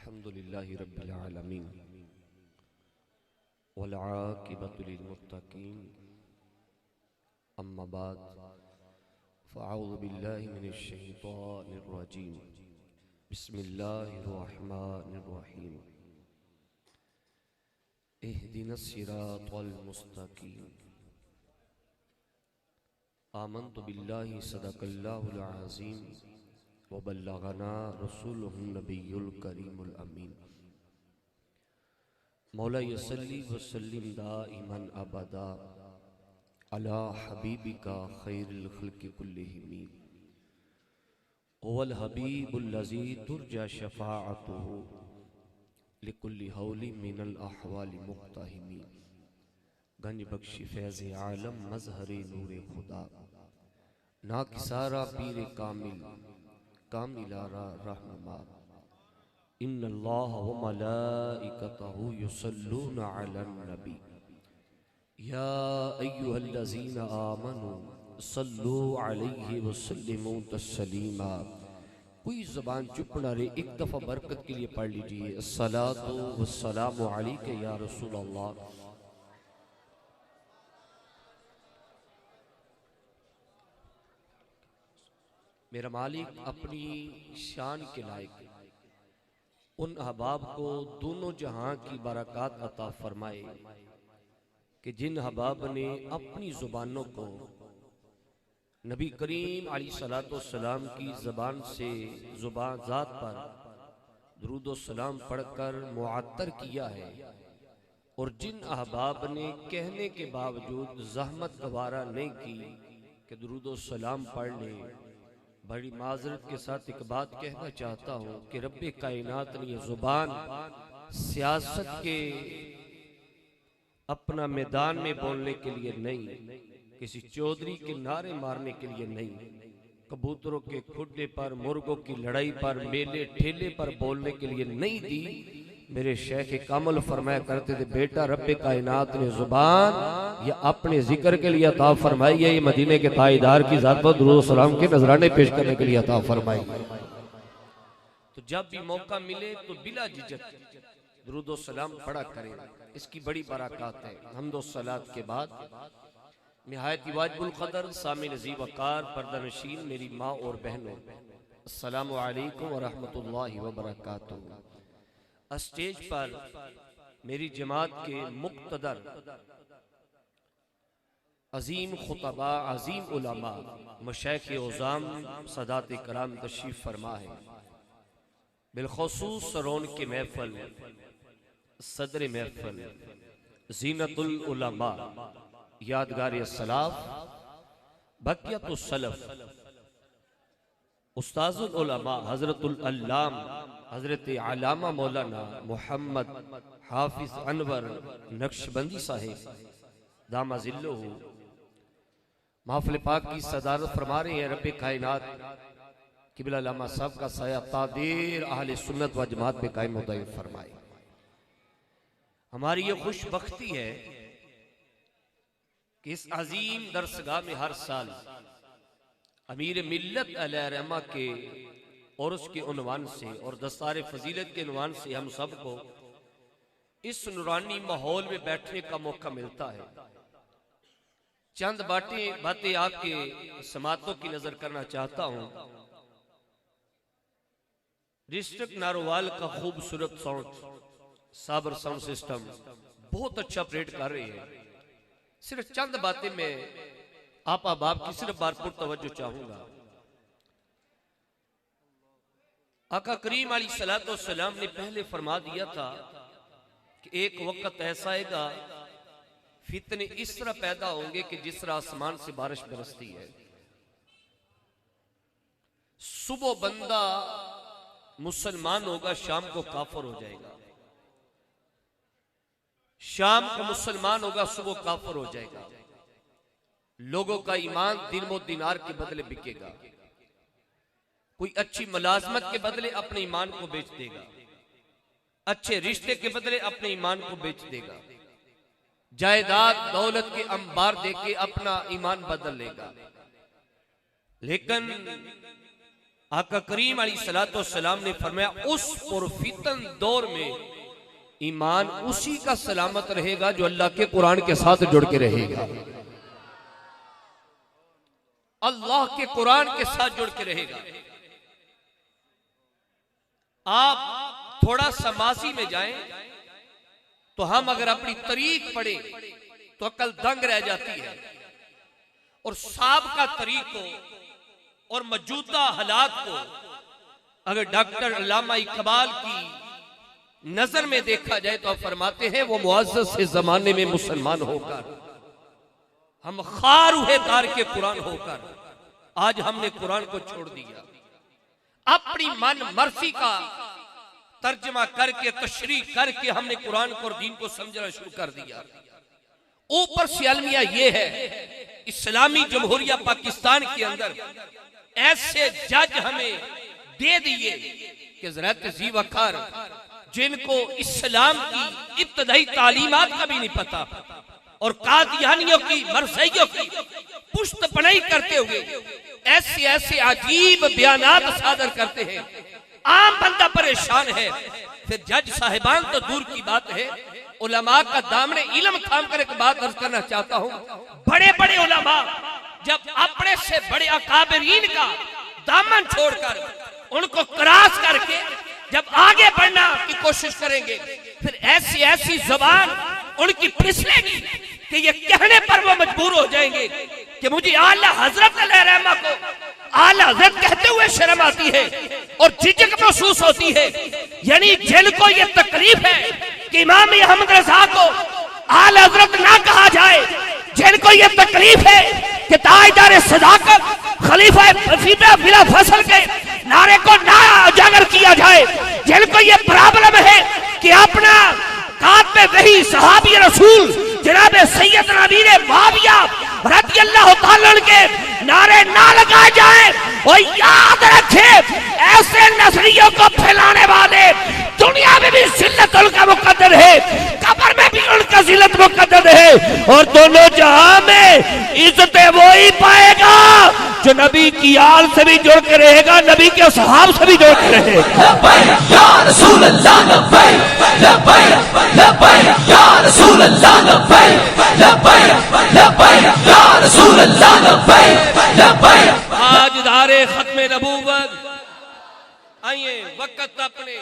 अल्हम्दुलिल्लाहि रब्बिल आलमीन वल आक़िबतु लिल मुत्तक़ीन अम्मा बाद फ़अऊज़ु बिल्लाहि मिनश शैतानिर रजीम बिस्मिल्लाहिर रहमानिर रहीम इहदिनस सिरातल मुस्तक़ीम आमन्तु बिल्लाहि सदक़ल्लाहुल अज़ीम व बल्लगना रसूलुहुन नबियुल करीमुल अमीन मौला यसल्ली व सल्लिम दाइमन अबदा अला हबीबिका खैरिल खल्क़ि कुल्लिहिम वल हबीबुल लज़ी तुरजा शफ़ाअतुहु लिकुल्लि हौलि मिनल अहवालि मुक़्तहिमी गंज बख्शी फैज़ आलम मज़हर नूर खुदा ना किसारा पीर कामिल कामिलारा रहनुमा इन्नल्लाह व मलाइकतहु युसल्लूना अलन नबी या अय्युहल्लज़ीना आमनू सल्लू अलैहि व सल्लिमू तस्लीमा। कोई ज़बान चुप ना रहे, एक दफ़ा बरकत के लिए पढ़ लीजिए अस्सलातु वस्सलामु अलैका या रसूल अल्लाह। मेरा मालिक अपनी शान के लायक उन अहबाब को दोनों जहां की बरकत अता फरमाए कि जिन अहबाब ने अपनी जुबानों को नबी करीम अलैहिस्सलाम की ज़बान से जुबान ज़ात पर दुरूद व सलाम पढ़कर मुअत्तर किया है, और जिन अहबाब ने कहने के बावजूद ज़हमत गवारा नहीं की कि दुरूद व सलाम पढ़ लें, बड़ी माजरत के साथ एक बात कहना चाहता हूँ कि रब्बे कायनात ने यह जुबान सियासत के अपना मैदान में बोलने के लिए नहीं, किसी चौधरी के नारे मारने के लिए नहीं, कबूतरों के खुड्डे पर, मुर्गों की लड़ाई पर, मेले ठेले पर बोलने के लिए नहीं दी। मेरे शेख कामल फरमाया करते थे, बेटा रब्बे कायनात ने जुबान या अपने जिक्र के लिए अता फरमाई है, ये मदीने के ताईदार की ज़ात पर दुरूद सलाम के नजराने पेश करने के लिए अता फरमाई। तो जब भी मौका मिले तो बिला झिझक दुरूद सलाम पढ़ा करें, इसकी बड़ी बरकत है। हम्दो सलात के बाद निहायत वाजिबुल क़दर सामी नज़ीर वक़ार पर्दानशीन मेरी माँ और बहनों, अस्सलामु अलैकुम व रहमतुल्लाहि व बरकातुहू। स्टेज पर मेरी जमात के मुक़्तदर अजीम खुतबा, अजीम उलमा, मशाइख़ उज़ाम, सदात कराम तशरीफ़ फरमा है। बिलख़ुसूस रौन के महफ़िल, सदर महफ़िल, ज़ीनतुल उलमा, यादगार सलाफ़, बक़ियतुस सलफ़, उस्ताज़ुल उलमा हज़रतुल अल्लाम हज़रत अल्लामा मौलाना मोहम्मद हाफिज़ अनवर नक्शबंदी साहिब दामा ज़िल्लुहु महफ़िल पाक की सदारत फरमा रहे हैं। रब्बे कायनात क़िबला अल्लामा साहब का साया तादीर अहले सुन्नत व जमात पे कायम व दायम फरमाए। हमारी ये खुशबख्ती है कि इस अजीम दरसगाह में हर साल अमीर मिल्लत अलैहिर्रहमा के और उसके उन्वान से और दस्तार फजीलत के उन्वान से हम सबको इस नूरानी माहौल में बैठने का मौका मिलता है। चंद बातें आपके समातों की नजर करना चाहता हूं। डिस्ट्रिक्ट नारोवाल का खूबसूरत साउंड साबर साउंड सिस्टम बहुत अच्छा ऑपरेट कर रही है। सिर्फ चंद बातें मैं आप अहबाब की सिर्फ बारपुर तवज्जो चाहूंगा। आका करीम अलैहिस्सलाम ने पहले फरमा दिया था कि एक वक्त ऐसा आएगा, फितने इस तरह पैदा होंगे कि जिस तरह आसमान से बारिश बरसती है। सुबह बंदा मुसलमान होगा, शाम को काफिर हो जाएगा, शाम को मुसलमान होगा, सुबह काफिर हो जाएगा। लोगों का ईमान दिनमो दिनार के बदले बिकेगा। कोई अच्छी मुलाजमत के बदले अपने ईमान को बेच देगा, अच्छे रिश्ते के बदले अपने ईमान को बेच देगा, जायदाद दौलत के अंबार देके अपना ईमान बदल लेगा। लेकिन आका करीम अलैहिस्सलाम ने फरमाया उस पुरफितन दौर में ईमान उसी का सलामत रहेगा जो अल्लाह के कुरान के साथ जुड़ के रहेगा, अल्लाह के कुरान के साथ जुड़ के रहेगा। आप थोड़ा सा माजी में जाएं तो हम अगर अपनी तरीक पढ़े तो अकल दंग रह जाती है, और साबका तरीक को और मौजूदा हालात को अगर डॉक्टर अल्लामा इकबाल की नजर में देखा जाए तो आप फरमाते हैं वो मुअज़्ज़ज़ से जमाने में मुसलमान होकर, हम खार हुए दार के कुरान होकर आज हमने कुरान को छोड़ दिया, अपनी मन मर्जी का तर्जमा करके तशरीह करके हमने कुरान को और दीन को समझना शुरू कर दिया। ऊपर से अलमिया ये है, इस्लामी जमहूरिया पाकिस्तान के अंदर ऐसे जज हमें दे दिए कि ज़रात ज़ी वक़ार जिनको इस्लाम की इब्तदाई तालीमात का भी नहीं पता और कादियानियों की मरज़इयों की पुष्ट पनाही करते हुए ऐसे ऐसे अजीब बयानात सादर करते हैं, आम बंदा परेशान है। फिर जज साहिबान तो दूर की बात है, उलमा का दामने इल्म थाम कर एक बात अर्ज करना चाहता हूं। बड़े बड़े उलमा जब अपने से बड़े अकाबरीन का दामन छोड़कर उनको क्रॉस करके जब आगे बढ़ना की कोशिश करेंगे, फिर ऐसी ऐसी जुबान उनकी फिसलेगी कि ये कहने पर वो मजबूर हो जाएंगे कि मुझे आला हजरत अलैहिर्रहमा को आला हजरत कहते हुए शर्म आती है और झिझक महसूस होती है। यानी जिनको ये तकलीफ है कि इमाम अहमद रज़ा को आला हजरत ना कहा जाए, जिनको ये तकलीफ है कि ताजदार सदाकत खलीफा बिला फसल के नारे को ना उजागर किया जाए, जिनको ये प्रॉब्लम है कि अपना कात में वही सहाबी रसूल जनाब सैयदना अमीर मुआविया रज़ियल्लाहु ताला के नारे ना लगाए जाए। और याद रखे ऐसे नजरियों को फैलाने वाले दुनिया में भी जिल्लत उनका मुकद्दर है, कब्र में भी उनका जिल्लत मुकद्दर है, और दोनों जहां में इज्जत वो ही पाएगा जो नबी की आल से भी जुड़ के रहेगा, नबी के सहाब से भी जुड़ के रहेगा। या रसूल अल्लाह लब्बैक लब्बैक लब्बैक या रसूल अल्लाह लब्बैक लब्बैक लब्बैक या रसूल अल्लाह लब्बैक लब्बैक। ताजदारे खत्मे नबूवत, आइए वक्त अपने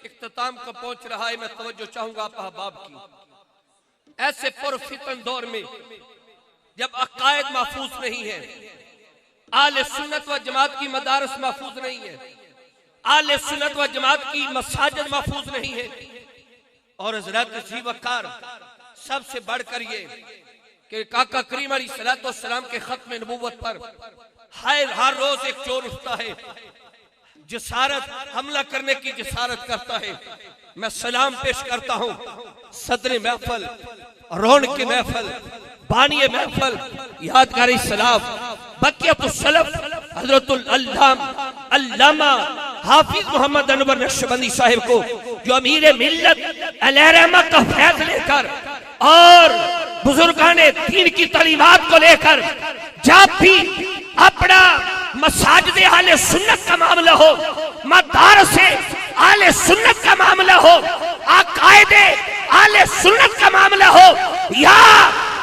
इख्तिताम को पहुंच रहा है। मैं तवज्जो चाहूंगा आप अहबाब की। ऐसे पुरफितन दौर में जब अकायद महफूज नहीं है, आले सुन्नत व जमात की मदारस महफूज नहीं है, आले सुन्नत व जमात की मसाजिद महफूज नहीं है, और हज़रत ज़ी वक़ार सबसे बढ़कर ये कि काका करीम अलैहिस्सलाम के खत्म नबूवत पर हर रोज एक चोर उठता है, जिसारत हमला करने की जिसारत करता है। मैं सलाम पेश करता हूं सदर महफल, रौनक की महफल, बानी महफल, यादगारी सलाफ बकियतुस सलफ हजरतुल अल्लामा हाफिज मोहम्मद अनवर नक्शबंदी साहिब को, जो अमीर मिल्लत अलैहिर्रहमा का फैज़ लेकर और बुजुर्गाने दीन की तालीमात को लेकर जब भी अपना मसाजिद आले सुन्नत का मामला हो, मदारस आले सुन्नत का मामला हो, अकायदे आले सुन्नत का मामला हो, या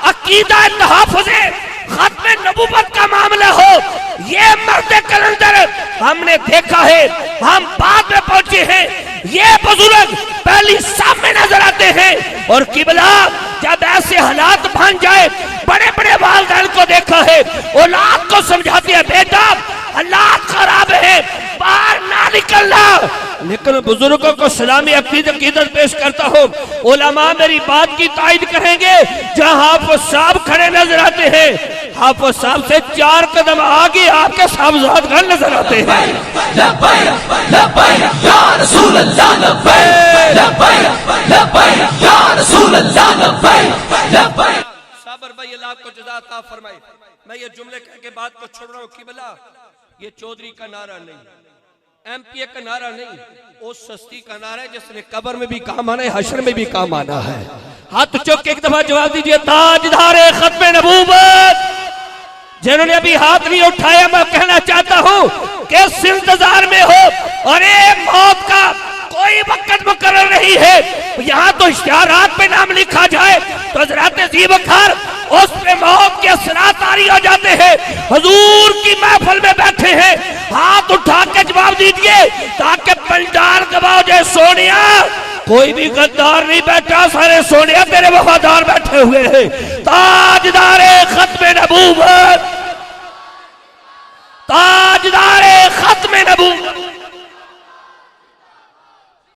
अकीदा तहफ़्फ़ुज़ खत्म नबूवत का मामला हो, ये मर्द कलंदर हमने देखा है। हम बाद में पहुंचे हैं, ये बुजुर्ग पहली सामने नजर आते हैं। और किबला जब ऐसे हालात बन जाए, बड़े बड़े वालिदैन को देखा है, औलाद को समझाती है बेटा हालात खराब है, बाहर ना निकलना। लेकिन बुजुर्गों को सलामी अकीदत पेश करता हूँ, उलमा मेरी बात की तायद करेंगे। जहाँ हाफिज साहब खड़े नजर आते हैं, हाफिज साहब से 4 कदम आगे आपके साहबजादगण नजर आते हैं। लब्बैक लब्बैक या रसूल अल्लाह लब्बैक लब्बैक लब्बैक या रसूल अल्लाह लब्बैक लब्बैक। साबर भाई अल्लाह को जज़ा अता फरमाए। मैं ये जुमले कह के बात को छोड़ रहा हूँ। किबला ये चौधरी का नारा नहीं, एमपीए का नारा नहीं, उस सस्ती का नारा है जिसने कब्र में भी काम आना है, हश्र में भी काम आना है। हाथ चौक के एक दफा जवाब दीजिए, ताजदारे खत्मे नबूवत जिन्होंने अभी हाथ नहीं उठाया, मैं कहना चाहता हूं कि इस इंतजार में हो और ये मौत का कोई वक्त मुकर्रर नहीं है। यहाँ तो इश्तिहारात पे नाम लिखा जाए तो हज़रत ज़ीबकर उस पे मौत के असरात तारी हो जाते हैं। हुजूर की महफिल में बैठे हैं, हाथ उठा के जवाब दीजिए ताकि पंडाल गवाओ जाए। सोनिया, कोई भी गद्दार नहीं बैठा, सारे सोनिया तेरे वफादार बैठे हुए हैं। ताजदारे खत्मे